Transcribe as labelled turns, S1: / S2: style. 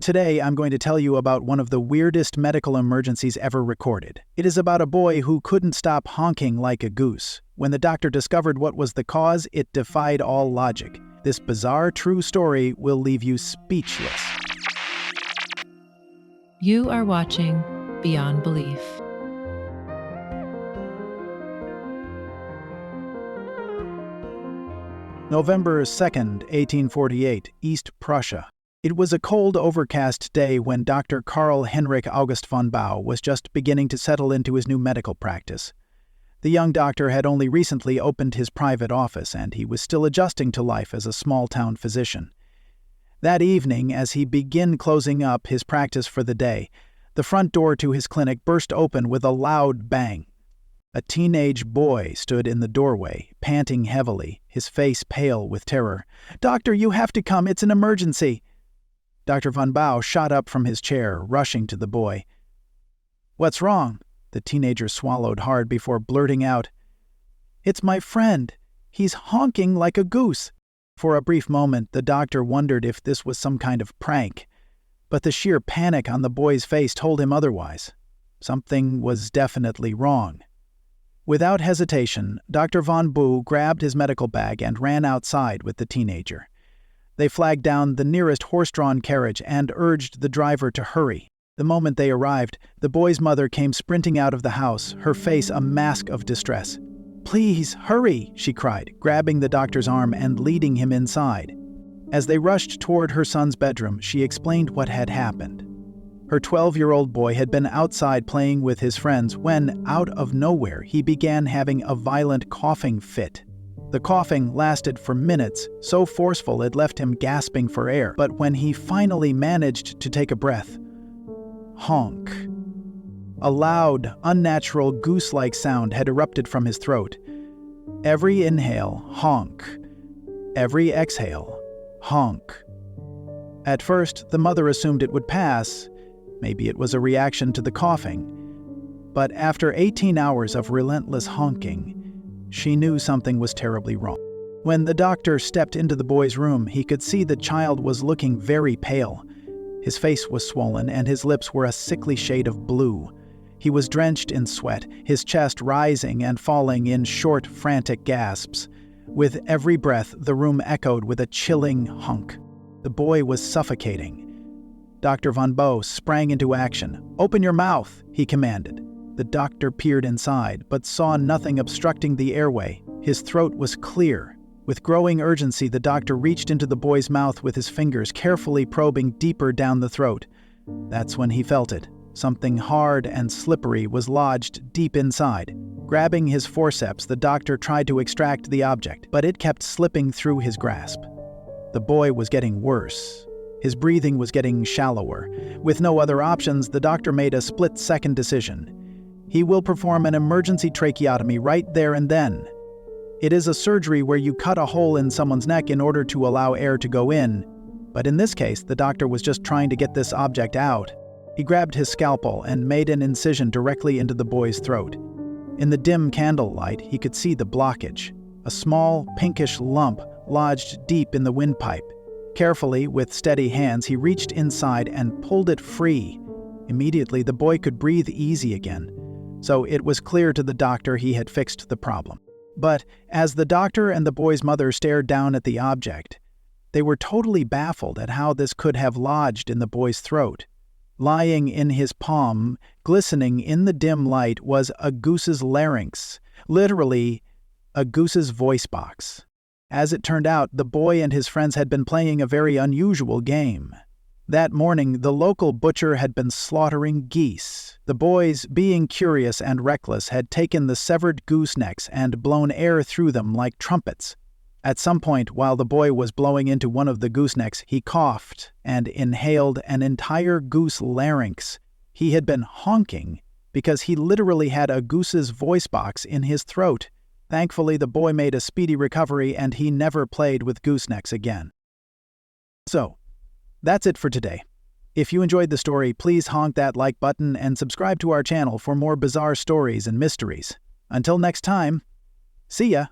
S1: Today, I'm going to tell you about one of the weirdest medical emergencies ever recorded. It is about a boy who couldn't stop honking like a goose. When the doctor discovered what was the cause, it defied all logic. This bizarre true story will leave you speechless.
S2: You are watching Beyond Belief.
S1: November 2nd, 1848, East Prussia. It was a cold, overcast day when Dr. Karl Heinrich August von Bau was just beginning to settle into his new medical practice. The young doctor had only recently opened his private office, and he was still adjusting to life as a small-town physician. That evening, as he began closing up his practice for the day, the front door to his clinic burst open with a loud bang. A teenage boy stood in the doorway, panting heavily, his face pale with terror. "Doctor, you have to come, it's an emergency!" Dr. von Bau shot up from his chair, rushing to the boy. "What's wrong?" The teenager swallowed hard before blurting out, "It's my friend. He's honking like a goose." For a brief moment, the doctor wondered if this was some kind of prank, but the sheer panic on the boy's face told him otherwise. Something was definitely wrong. Without hesitation, Dr. von Bau grabbed his medical bag and ran outside with the teenager. They flagged down the nearest horse-drawn carriage and urged the driver to hurry. The moment they arrived, the boy's mother came sprinting out of the house, her face a mask of distress. "Please, hurry," she cried, grabbing the doctor's arm and leading him inside. As they rushed toward her son's bedroom, she explained what had happened. Her 12-year-old boy had been outside playing with his friends when, out of nowhere, he began having a violent coughing fit. The coughing lasted for minutes, so forceful it left him gasping for air. But when he finally managed to take a breath, honk. A loud, unnatural goose-like sound had erupted from his throat. Every inhale, honk. Every exhale, honk. At first, the mother assumed it would pass. Maybe it was a reaction to the coughing. But after 18 hours of relentless honking, she knew something was terribly wrong. When the doctor stepped into the boy's room, he could see the child was looking very pale. His face was swollen, and his lips were a sickly shade of blue. He was drenched in sweat, his chest rising and falling in short, frantic gasps. With every breath, the room echoed with a chilling honk. The boy was suffocating. Dr. von Bau sprang into action. "Open your mouth," he commanded. The doctor peered inside, but saw nothing obstructing the airway. His throat was clear. With growing urgency, the doctor reached into the boy's mouth with his fingers, carefully probing deeper down the throat. That's when he felt it. Something hard and slippery was lodged deep inside. Grabbing his forceps, the doctor tried to extract the object, but it kept slipping through his grasp. The boy was getting worse. His breathing was getting shallower. With no other options, the doctor made a split-second decision. He will perform an emergency tracheotomy right there and then. It is a surgery where you cut a hole in someone's neck in order to allow air to go in. But in this case, the doctor was just trying to get this object out. He grabbed his scalpel and made an incision directly into the boy's throat. In the dim candlelight, he could see the blockage. A small, pinkish lump lodged deep in the windpipe. Carefully, with steady hands, he reached inside and pulled it free. Immediately, the boy could breathe easy again. So it was clear to the doctor he had fixed the problem. But as the doctor and the boy's mother stared down at the object, they were totally baffled at how this could have lodged in the boy's throat. Lying in his palm, glistening in the dim light, was a goose's larynx, literally a goose's voice box. As it turned out, the boy and his friends had been playing a very unusual game. That morning, the local butcher had been slaughtering geese. The boys, being curious and reckless, had taken the severed goose necks and blown air through them like trumpets. At some point, while the boy was blowing into one of the goosenecks, he coughed and inhaled an entire goose larynx. He had been honking because he literally had a goose's voice box in his throat. Thankfully, the boy made a speedy recovery and he never played with goosenecks again. So, that's it for today. If you enjoyed the story, please honk that like button and subscribe to our channel for more bizarre stories and mysteries. Until next time, see ya!